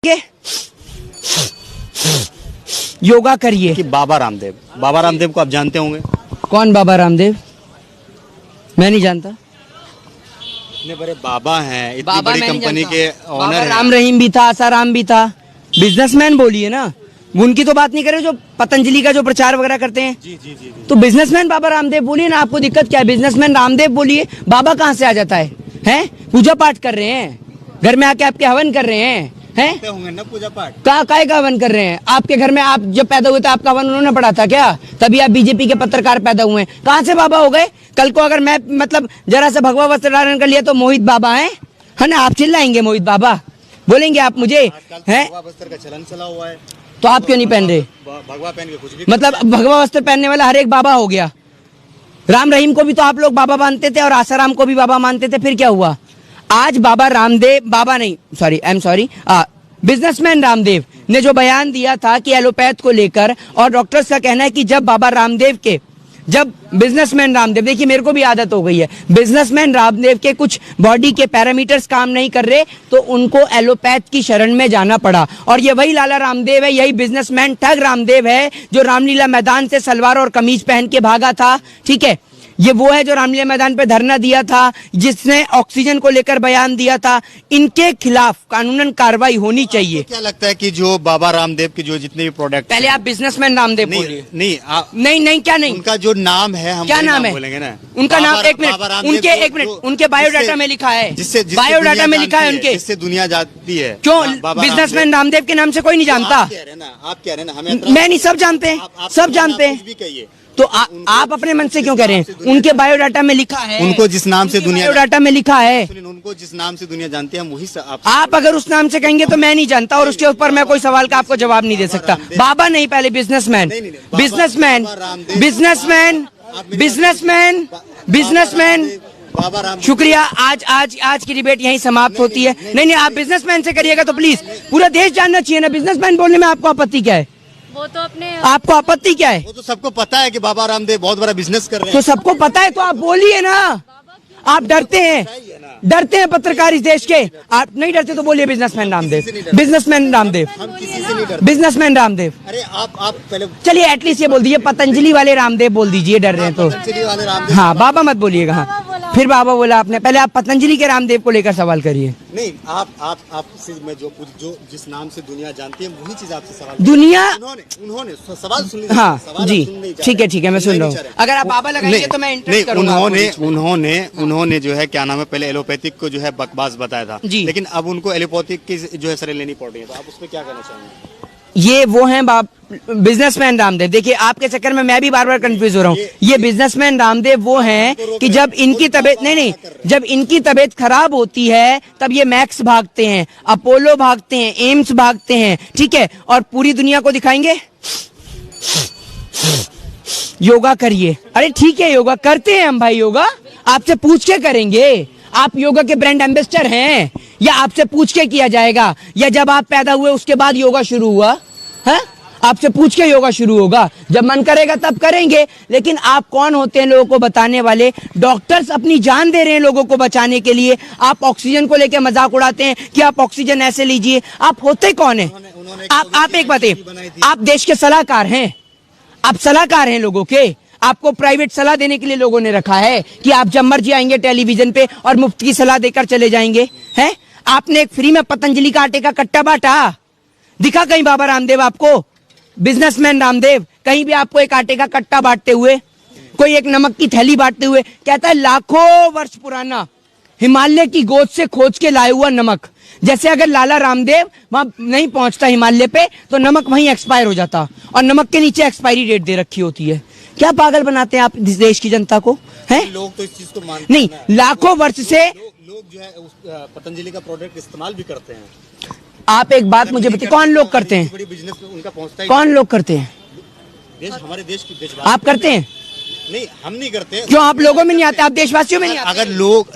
के योगा करिए। कि बाबा रामदेव को आप जानते होंगे? कौन बाबा रामदेव? मैं नहीं जानता। इतने बड़े बाबा हैं, इतनी बाबा बड़ी मैं नहीं कंपनी जानता। के बाबा ऑनर राम रहीम भी था, आसाराम भी था, बिजनेसमैन बोलिए ना, उनकी तो बात नहीं करें जो पतंजलि का जो प्रचार वगैरह करते हैं। जी। तो बिजनेसमैन बाबा रामदेव बोलिए ना, आपको दिक्कत क्या है? बिजनेसमैन रामदेव बोलिए, बाबा कहाँ से आ जाता है? हैं? पूजा पाठ कर रहे हैं, घर में आके आपके हवन कर रहे हैं, हैं? होंगे ना पूजा पाठ। काय का हवन कर रहे हैं? आपके घर में आप जब पैदा हुए थे आपका हवन उन्होंने पढ़ा था क्या? तभी आप बीजेपी के पत्रकार पैदा हुए हैं। कहाँ से बाबा हो गए? कल को अगर मैं मतलब जरा सा भगवा वस्त्र धारण कर लिया तो मोहित बाबा है ना? आप चिल्लाएंगे मोहित बाबा, बोलेंगे आप मुझे, हैं? भगवा वस्त्र का चलन चला हुआ है, तो आप क्यों नहीं पहन रहे? भगवा पहन के कुछ भी मतलब भगवा वस्त्र पहनने वाला हर एक बाबा हो गया। राम रहीम को भी तो आप लोग बाबा मानते थे और आसाराम को भी बाबा मानते थे, फिर क्या हुआ? आज बाबा रामदेव, बाबा नहीं, sorry, I am sorry, businessman Ramdev ने जो बयान दिया था कि एलोपैथ को लेकर, और डॉक्टर्स का कहना है कि जब बिजनेसमैन रामदेव, देखिए मेरे को भी आदत हो गई है, बिजनेसमैन रामदेव के कुछ बॉडी के पैरामीटर्स काम नहीं कर रहे तो उनको एलोपैथ की शरण में जाना पड़ा। और ये वही लाला रामदेव है, यही बिजनेसमैन ठग रामदेव है जो रामलीला मैदान से सलवार और कमीज पहन के भागा था। ठीक है, ये वो है जो रामलीला मैदान पे धरना दिया था, जिसने ऑक्सीजन को लेकर बयान दिया था। इनके खिलाफ कानूनन कार्रवाई होनी चाहिए। क्या लगता है कि जो बाबा रामदेव के जो जितने भी प्रोडक्ट, पहले आप बिजनेसमैन रामदेव बोलिए। नहीं, क्या नहीं, उनका जो नाम है, हम क्या नाम है बोलेंगे ना, उनका नाम, एक मिनट, उनके बायोडाटा में लिखा है, बायोडाटा में लिखा है उनके, जिससे दुनिया जानती है। क्यों बिजनेसमैन रामदेव के नाम से कोई नहीं जानता? आप कह रहे हैं ना, हमें मैं नहीं, सब जानते हैं, सब जानते हैं। तो आप अपने मन से क्यों कह रहे हैं? उनके बायोडाटा में लिखा है, उनको जिस नाम से दुनिया, बायोडाटा में लिखा है, उनको जिस नाम से दुनिया जानती है, हम वही आप अगर उस नाम से कहेंगे तो मैं नहीं जानता और उसके ऊपर मैं कोई सवाल का आपको जवाब नहीं दे सकता। बाबा नहीं, पहले बिजनेसमैन, बाबा राम। शुक्रिया। आज की डिबेट यहीं समाप्त होती है। नहीं, आप बिजनेसमैन से करिएगा तो प्लीज पूरा देश जानना चाहिए ना। बिजनेसमैन बोलने में आपको आपत्ति क्या है? वो तो अपने, आपको आपत्ति क्या है? वो तो सबको पता है कि बाबा रामदेव बहुत बड़ा बिजनेस कर रहे हैं। तो सबको पता है तो आप बोलिए ना। आप डरते हैं पत्रकार इस देश के। आप नहीं डरते तो बोलिए बिजनेसमैन रामदेव, बिजनेसमैन रामदेव, हम किसी से नहीं डरते। बिजनेसमैन रामदेव। अरे आप पहले चलिए एटलीस्ट ये बोल दीजिए पतंजलि वाले रामदेव बोल दीजिए, डर रहे हैं तो। पतंजलि वाले रामदेव। हाँ, बाबा मत बोलिएगा। हाँ, फिर बाबा बोला आपने, पहले आप पतंजलि के रामदेव को लेकर सवाल करिए। नहीं, आपसे मैं जो जिस नाम से दुनिया जानती है वही चीज आपसे सवाल। दुनिया उन्होंने सवाल सुन लिया। हाँ जी, ठीक है, मैं सुन रहा हूँ। अगर आप बाबा लगाएंगे तो मैं इंटरेस्ट करूंगा। उन्होंने जो है क्या नाम है, पहले एलोपैथिक को जो है बकवास बताया था, लेकिन अब उनको एलोपैथिक की जो है शरण लेनी पड़ रही है, तो आप उसमें क्या कहना चाहेंगे? ये वो हैं बिजनेसमैन रामदेव। देखिए आपके चक्कर में मैं भी बार बार कंफ्यूज हो रहा हूँ। ये बिजनेसमैन रामदेव वो हैं कि जब इनकी तबीयत जब इनकी तबीयत खराब होती है तब ये मैक्स भागते हैं, अपोलो भागते हैं, एम्स भागते हैं। ठीक है, और पूरी दुनिया को दिखाएंगे योगा करिए। अरे ठीक है, योगा करते हैं हम भाई, योगा आपसे पूछ के करेंगे। आप योगा के ब्रांड एम्बेसडर हैं या आपसे पूछ के किया जाएगा, या जब आप पैदा हुए उसके बाद योगा शुरू हुआ है? आपसे पूछ के योगा शुरू होगा, जब मन करेगा तब करेंगे। लेकिन आप कौन होते हैं लोगों को बताने वाले? डॉक्टर्स अपनी जान दे रहे हैं लोगों को बचाने के लिए। आप ऑक्सीजन को लेकर मजाक उड़ाते हैं कि आप ऑक्सीजन ऐसे लीजिए। आप होते कौन है? आप एक बात है, आप देश के सलाहकार हैं, आप सलाहकार हैं लोगों के। आपको प्राइवेट सलाह देने के लिए लोगों ने रखा है कि आप जब मर्जी आएंगे टेलीविजन पे और मुफ्त की सलाह देकर चले जाएंगे। हैं? आपने एक फ्री में पतंजलि का आटे का कट्टा बांटा, दिखा कहीं बाबा रामदेव आपको? बिजनेसमैन रामदेव कहीं भी आपको एक आटे का कट्टा बांटते हुए, कोई एक नमक की थैली बांटते हुए? कहता है लाखों वर्ष पुराना हिमालय की गोद से खोज के लाया हुआ नमक। जैसे अगर लाला रामदेव वहां नहीं पहुंचता हिमालय पे तो नमक वहीं एक्सपायर हो जाता, और नमक के नीचे एक्सपायरी डेट दे रखी होती है। क्या पागल बनाते हैं आप देश की जनता को? हैं? लोग तो इस चीज को मानते नहीं, लाखों वर्ष से लोग जो है पतंजलि का प्रोडक्ट इस्तेमाल भी करते हैं। आप एक बात मुझे बताइए, कौन लोग करते हैं? बड़ी बिजनेस में उनका पहुंचता है। कौन लोग करते हैं? हमारे देश की आप करते हैं? नहीं, हम नहीं करते। क्यों? आप लोगों में नहीं आते? आप देशवासियों में नहीं आते? अगर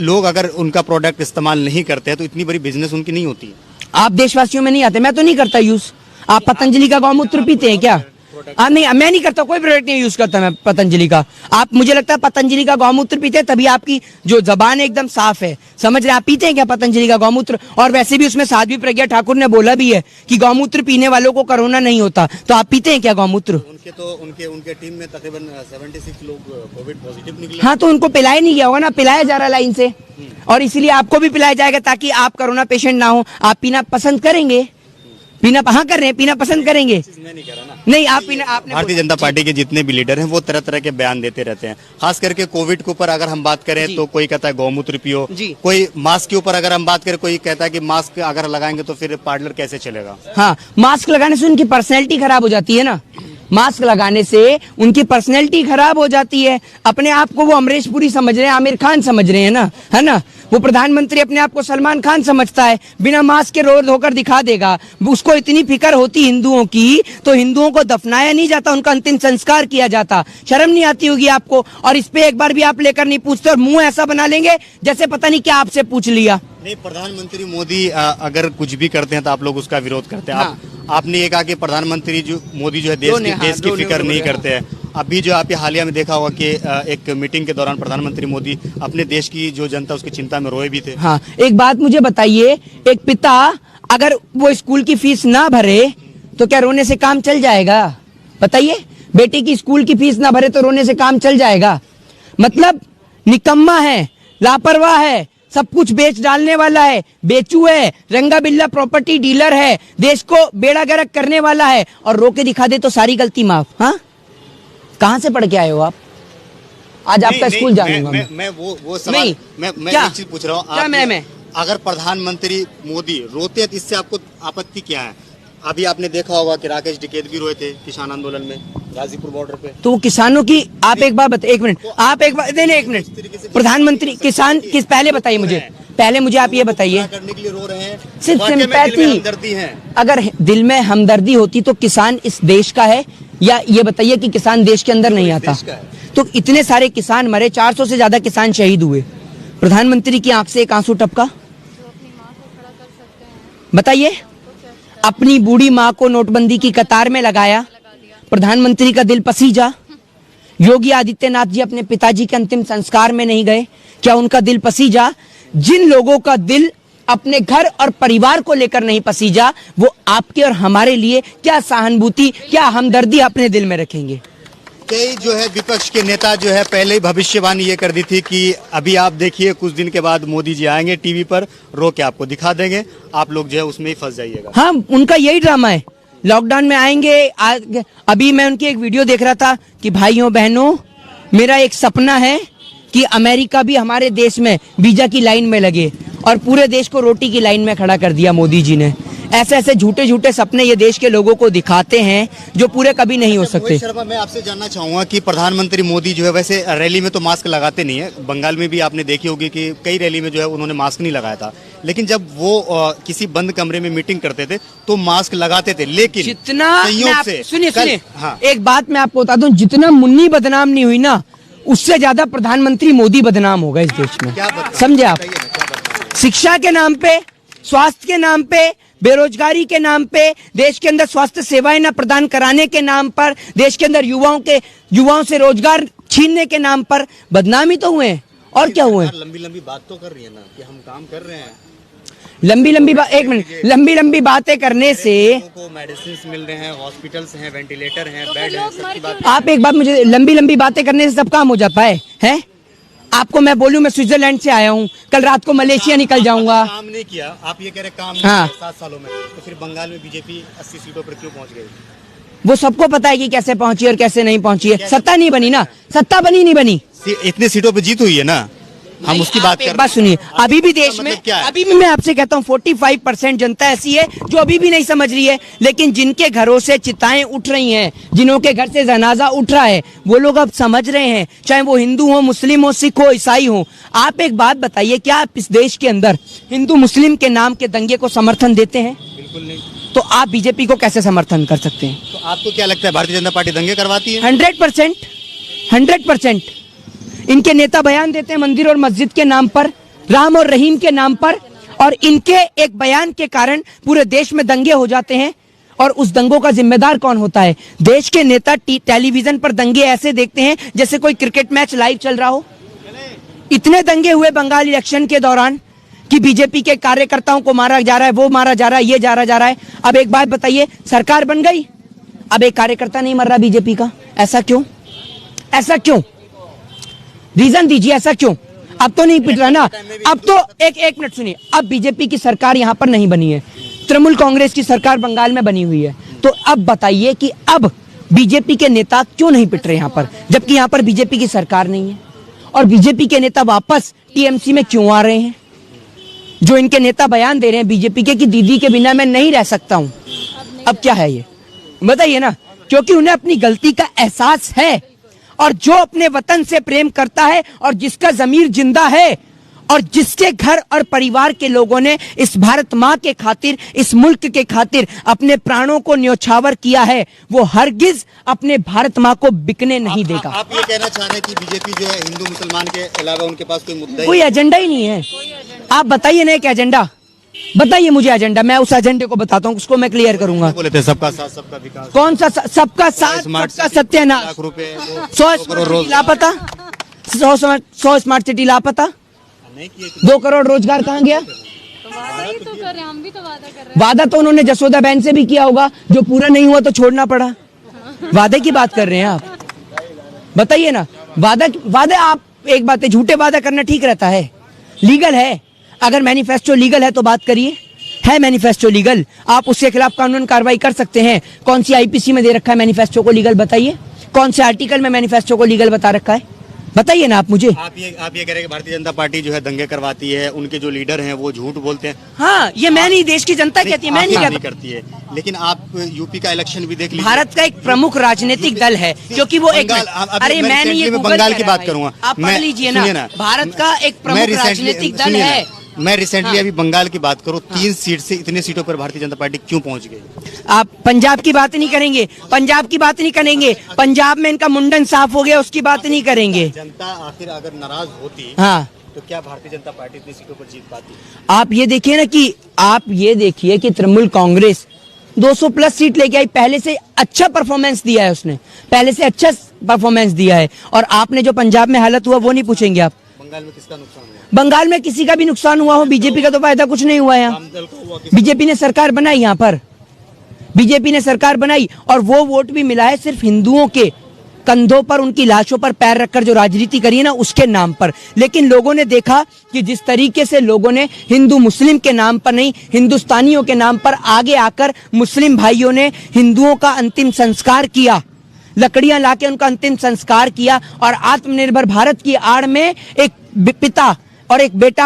लोग अगर उनका प्रोडक्ट इस्तेमाल नहीं करते हैं तो इतनी बड़ी बिजनेस उनकी नहीं होती। आप देशवासियों में नहीं आते? मैं तो नहीं करता यूज। आप पतंजलि का गौमूत्र पीते हैं क्या? नहीं, मैं नहीं करता, कोई प्रोडक्ट नहीं यूज करता मैं पतंजलि का। आप, मुझे लगता है पतंजलि का गौमूत्र पीते हैं तभी आपकी जो जबान है एकदम साफ है। समझ रहे हैं? आप पीते हैं क्या पतंजलि का गौमूत्र? और वैसे भी उसमें साध्वी प्रज्ञा ठाकुर ने बोला भी है कि गौमूत्र पीने वालों को कोरोना नहीं होता। तो आप पीते हैं क्या गौमूत्र? उनके टीम में तकरीबन 76 लोग कोविड पॉजिटिव निकले। हाँ, तो उनको पिलाया नहीं गया होगा ना, पिलाया जा रहा लाइन से, और इसीलिए आपको भी पिलाया जाएगा ताकि आप कोरोना पेशेंट ना हो। आप पीना पसंद करेंगे? पीना हाँ कर रहे हैं, पीना पसंद करेंगे? मैं नहीं कर रहा ना। नहीं, आप पीना, आपने भारतीय जनता पार्टी के जितने भी लीडर हैं वो तरह तरह के बयान देते रहते हैं। खास करके कोविड के ऊपर अगर हम बात करें तो कोई कहता है गौमूत्र पियो, कोई मास्क के ऊपर अगर हम बात करें कोई कहता है कि मास्क अगर लगाएंगे तो फिर पार्लर कैसे चलेगा। हाँ, मास्क लगाने से उनकी पर्सनैलिटी खराब हो जाती है ना, मास्क लगाने से उनकी पर्सनैलिटी खराब हो जाती है। अपने आप को वो अमरीश पुरी समझ रहे हैं, आमिर खान समझ रहे हैं ना, है ना। वो प्रधानमंत्री अपने आप को सलमान खान समझता है, बिना मास्क के रोड होकर दिखा देगा। उसको इतनी फिक्र होती हिंदुओं की तो हिंदुओं को दफनाया नहीं जाता, उनका अंतिम संस्कार किया जाता। शर्म नहीं आती होगी आपको? और इस पे एक बार भी आप लेकर नहीं पूछते और मुंह ऐसा बना लेंगे जैसे पता नहीं क्या आपसे पूछ लिया। नहीं, प्रधानमंत्री मोदी अगर कुछ भी करते हैं तो आप लोग उसका विरोध करते हैं। हाँ। आपने ये कहा कि प्रधानमंत्री जो मोदी जो है देश की फिक्र नहीं करते हैं। अभी जो आप हालिया में देखा होगा कि एक मीटिंग के दौरान प्रधानमंत्री मोदी अपने देश की जो जनता उसकी चिंता में रोए भी थे। हाँ, एक बात मुझे बताइए, एक पिता अगर वो स्कूल की फीस ना भरे तो क्या रोने से काम चल जाएगा? बताइए, बेटी की स्कूल की फीस ना भरे तो रोने से काम चल जाएगा? मतलब निकम्मा है, लापरवाह है, सब कुछ बेच डालने वाला है, बेचू है, रंगा बिल्ला प्रॉपर्टी डीलर है, देश को बेड़ा गर्क करने वाला है, और रो के दिखा दे तो सारी गलती माफ। हाँ, कहाँ से पढ़ के आए हो आप? आज आपका स्कूल जानूंगा मैं वो सवाल मैं एक चीज पूछ रहा हूँ। क्या मैं अगर प्रधानमंत्री मोदी रोते तो इससे आपको आपत्ति क्या है? अभी आपने देखा होगा कि राकेश टिकैत भी रोए थे किसान आंदोलन में गाजीपुर बॉर्डर पे। तो किसानों की आप एक बार बताइए, एक मिनट आप एक बार नहीं एक मिनट, प्रधानमंत्री किसान किस पहले बताइए मुझे, पहले मुझे आप ये बताइए, करने के लिए रो रहे हैं, सिर्फ सिंपैथी है। अगर दिल में हमदर्दी होती तो किसान इस देश का है, या ये बताइए कि किसान देश के अंदर नहीं आता? तो इतने सारे किसान मरे, 400 से ज्यादा किसान शहीद हुए, प्रधानमंत्री की आंख से एक आंसू टपका? बताइए, अपनी बूढ़ी माँ को नोटबंदी की कतार में लगाया, प्रधानमंत्री का दिल पसीजा। योगी आदित्यनाथ जी अपने पिताजी के अंतिम संस्कार में नहीं गए, क्या उनका दिल पसीजा? जिन लोगों का दिल अपने घर और परिवार को लेकर नहीं पसीजा, वो आपके और हमारे लिए क्या सहानुभूति, क्या हमदर्दी अपने दिल में रखेंगे? कई जो है विपक्ष के नेता जो है पहले ही भविष्यवाणी ये कर दी थी कि अभी आप देखिए कुछ दिन के बाद मोदी जी आएंगे टीवी पर, रो के आपको दिखा देंगे, आप लोग जो है उसमें ही फंस जाइएगा। हाँ, उनका यही ड्रामा है, लॉकडाउन में आएंगे। अभी मैं उनकी एक वीडियो देख रहा था कि भाइयों बहनों, मेरा एक सपना है कि अमेरिका भी हमारे देश में वीजा की लाइन में लगे, और पूरे देश को रोटी की लाइन में खड़ा कर दिया मोदी जी ने। ऐसे ऐसे झूठे झूठे सपने ये देश के लोगों को दिखाते हैं जो पूरे कभी नहीं हो सकते। शर्मा, मैं आपसे जानना चाहूंगा कि प्रधानमंत्री मोदी जो है वैसे रैली में तो मास्क लगाते नहीं है, बंगाल में भी आपने देखी होगी कि कई रैली में जो है उन्होंने मास्क नहीं लगाया था, लेकिन जब वो किसी बंद कमरे में मीटिंग करते थे तो मास्क लगाते थे। लेकिन जितना सुनिए, हाँ। एक बात मैं आपको बता दूं, जितना मुन्नी बदनाम नहीं हुई ना, उससे ज्यादा प्रधानमंत्री मोदी बदनाम होगा इस देश में। समझे आप? शिक्षा के नाम पे, स्वास्थ्य के नाम पे, बेरोजगारी के नाम पे, देश के अंदर स्वास्थ्य सेवाएं न प्रदान कराने के नाम पर, देश के अंदर युवाओं से रोजगार छीनने के नाम पर बदनामी तो हुए, और क्या हुए? लंबी लंबी बात तो कर रही है ना कि हम काम कर रहे हैं। लंबी लंबी बातें करने से मेडिसिन मिल रहे हैं, हॉस्पिटल्स हैं, वेंटिलेटर हैं, बेड हैं, सबकी बात। आप एक बात मुझे, लंबी बातें करने से सब काम हो जाता है? आपको मैं बोलूं मैं स्विट्जरलैंड से आया हूं, कल रात को मलेशिया निकल जाऊंगा। काम नहीं किया, आप ये कह रहे काम हाँ। 7 सालों में, तो फिर बंगाल में बीजेपी 80 सीटों पर क्यों पहुंच गई? वो सबको पता है कि कैसे पहुंची और कैसे नहीं पहुंची है। सत्ता नहीं बनी ना, सत्ता बनी नहीं बनी, इतने सीटों पे जीत हुई है ना, हम उसकी बात कर रहे हैं। बात सुनिए, अभी भी देश में, अभी भी मैं आपसे कहता हूँ 45% जनता ऐसी है जो अभी भी नहीं समझ रही है, लेकिन जिनके घरों से चिताएं उठ रही हैं, जिन्हों के घर से जनाजा उठ रहा है, वो लोग अब समझ रहे हैं, चाहे वो हिंदू हो, मुस्लिम हो, सिख हो, ईसाई हो। आप एक बात बताइए, क्या आप इस देश के अंदर हिंदू मुस्लिम के नाम के दंगे को समर्थन देते हैं? बिल्कुल नहीं। तो आप बीजेपी को कैसे समर्थन कर सकते हैं? तो आपको क्या लगता है भारतीय जनता पार्टी दंगे करवाती है? 100%। इनके नेता बयान देते हैं मंदिर और मस्जिद के नाम पर, राम और रहीम के नाम पर, और इनके एक बयान के कारण पूरे देश में दंगे हो जाते हैं। और उस दंगों का जिम्मेदार कौन होता है? देश के नेता टेलीविजन पर दंगे ऐसे देखते हैं जैसे कोई क्रिकेट मैच लाइव चल रहा हो। इतने दंगे हुए बंगाल इलेक्शन के दौरान कि बीजेपी के कार्यकर्ताओं को मारा जा रहा है, वो मारा जा रहा है, ये जा रहा है। अब एक बात बताइए, सरकार बन गई, अब एक कार्यकर्ता नहीं मर रहा बीजेपी का, ऐसा क्यों? ऐसा क्यों? रीजन दीजिए, ऐसा क्यों? अब तो नहीं पिट रहा ना। अब तो एक मिनट सुनिए, अब बीजेपी की सरकार यहाँ पर नहीं बनी है, तृणमूल कांग्रेस की सरकार बंगाल में बनी हुई है। तो अब बताइए कि अब बीजेपी के नेता क्यों नहीं पिट रहे यहाँ पर, जबकि यहाँ पर बीजेपी की सरकार नहीं है? और बीजेपी के नेता वापस टीएमसी में क्यों आ रहे हैं? जो इनके नेता बयान दे रहे हैं बीजेपी के कि दीदी के बिना मैं नहीं रह सकता हूं, अब क्या है ये बताइए ना? क्योंकि उन्हें अपनी गलती का एहसास है, और जो अपने वतन से प्रेम करता है और जिसका जमीर जिंदा है और जिसके घर और परिवार के लोगों ने इस भारत माँ के खातिर, इस मुल्क के खातिर अपने प्राणों को न्योछावर किया है, वो हरगिज अपने भारत माँ को बिकने नहीं देगा। आप ये कहना चाह रहे हैं कि बीजेपी जो है हिंदू मुसलमान के अलावा उनके पास कोई मुद्दा कोई एजेंडा ही नहीं है। आप बताइए ना एक एजेंडा, बताइए मुझे एजेंडा, मैं उस एजेंडे को बताता हूँ, उसको मैं क्लियर करूंगा। बोले थे सबका साथ सबका विकास, कौन सा सबका साथ सबका सत्यानाश? 100 स्मार्ट सिटी लापता, 100 स्मार्ट सिटी लापता, 2 करोड़ रोजगार कहाँ गया? तो कर रहे, हम भी तो वादा कर रहे वादा तो उन्होंने जसोदा बहन से भी किया होगा, जो पूरा नहीं हुआ तो छोड़ना पड़ा। वादे की बात कर रहे हैं आप, बताइए ना। वादे आप एक बात है, झूठे वादा करना ठीक रहता है, लीगल है। अगर मैनिफेस्टो लीगल है तो बात करिए, है मैनिफेस्टो लीगल, आप उसके खिलाफ कानून कार्रवाई कर सकते हैं। कौन सी आईपीसी में दे रखा है मैनिफेस्टो को लीगल? बताइए कौन से आर्टिकल में मैनिफेस्टो को लीगल बता रखा है, बताइए ना आप मुझे। आप ये कह रहे हैं कि भारतीय जनता पार्टी जो है दंगे करवाती है, उनके जो लीडर हैं वो झूठ बोलते हैं। हाँ, ये मैं नहीं, देश की जनता कहती है, मैं नहीं करती है। लेकिन आप यूपी का इलेक्शन भी देख लीजिए, भारत का एक प्रमुख राजनीतिक दल है, क्योंकि वो एक अरे मैं नहीं, ये बंगाल की बात करूंगा, आप पढ़ लीजिए ना, भारत का एक प्रमुख राजनीतिक दल है। मैं रिसेंटली अभी बंगाल की बात करूं, 3 सीट से इतने सीटों पर भारतीय जनता पार्टी क्यों पहुंच गई? आप पंजाब की बात नहीं करेंगे, पंजाब की बात नहीं करेंगे, पंजाब में इनका मुंडन साफ हो गया, उसकी बात नहीं करेंगे। जनता आखिर अगर नाराज होती, हाँ, तो क्या भारतीय जनता पार्टी इतनी सीटों पर जीत पाती? आप ये देखिए कि तृणमूल कांग्रेस 200 प्लस सीट लेके आई, पहले से अच्छा परफॉर्मेंस दिया है उसने, पहले से अच्छा परफॉर्मेंस दिया है। और आपने जो पंजाब में हालत हुआ वो नहीं पूछेंगे आप? बंगाल में किसका नुकसान हुआ? बंगाल में किसी का भी नुकसान हुआ हो, बीजेपी का तो फायदा कुछ नहीं हुआ यहाँ। बीजेपी ने सरकार बनाई, यहाँ पर बीजेपी ने सरकार बनाई, और वो वोट भी मिला है सिर्फ हिंदुओं के कंधों पर, उनकी लाशों पर पैर रखकर जो राजनीति करी है ना, उसके नाम पर। लेकिन लोगों ने देखा कि जिस तरीके से लोगों ने हिंदू मुस्लिम के नाम पर नहीं, हिंदुस्तानियों के नाम पर आगे आकर मुस्लिम भाइयों ने हिंदुओं का अंतिम संस्कार किया, लकड़ियां लाके उनका अंतिम संस्कार किया, और आत्मनिर्भर भारत की आड़ में एक पिता और एक बेटा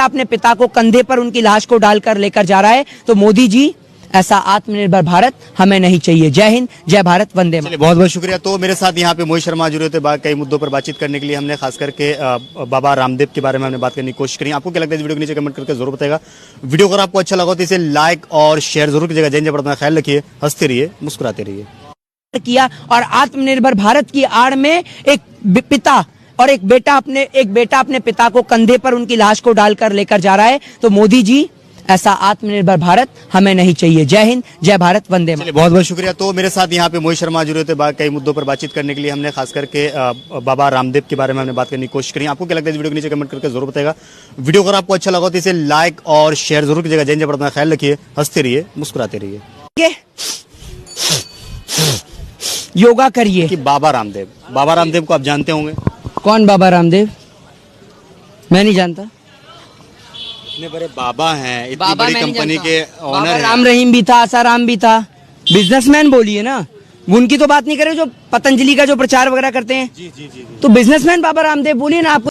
अपने पिता को कंधे पर उनकी लाश को डालकर लेकर जा रहा है। तो मोदी जी, ऐसा आत्मनिर्भर भारत हमें नहीं चाहिए। जय हिंद, जय भारत, वंदे मातरम। बहुत बहुत शुक्रिया। तो मेरे साथ यहाँ पे मोहित शर्मा जुड़े थे, कई मुद्दों पर बातचीत करने के लिए। हमने खास करके बाबा रामदेव के बारे में हमने बात करने की कोशिश करी। आपको क्या लगता है इस वीडियो के नीचे कमेंट करके जरूर बताएगा। वीडियो अगर आपको अच्छा लगा तो इसे लाइक और शेयर जरूर कीजिएगा। जय हिंद, अपना ख्याल रखिए, हंसते रहिए, मुस्कुराते रहिए। किया और आत्मनिर्भर भारत की आड़ में एक पिता और एक बेटा अपने पिता को कंधे पर उनकी लाश को डालकर लेकर जा रहा है। तो मोदी जी, ऐसा आत्मनिर्भर भारत हमें नहीं चाहिए। जय हिंद, जय भारत, वंदे मातरम। बहुत बहुत शुक्रिया। तो मेरे साथ यहाँ पे मोहित शर्मा जुड़े थे, कई मुद्दों पर बातचीत करने के लिए। हमने खास करके बाबा रामदेव के बारे में हमने बात करने की कोशिश करी। आपको क्या लगता है इस वीडियो के नीचे कमेंट करके जरूर बताएगा। वीडियो अगर आपको अच्छा लगा तो इसे लाइक और शेयर जरूर कीजिएगा। जय हिंद, अपना ख्याल रखिए, हंसते रहिए, मुस्कुराते रहिए। योगा करिए। कि बाबा रामदेव को आप जानते होंगे? कौन बाबा रामदेव? मैं नहीं जानता। इतने बड़े बाबा हैं, इतनी बड़ी कंपनी के ओनर हैं। राम रहीम भी था, आसाराम भी था, बिजनेसमैन बोलिए ना, उनकी तो बात नहीं करें जो पतंजलि का जो प्रचार वगैरह करते हैं। जी। तो बिजनेसमैन बाबा रामदेव बोलिए ना आप।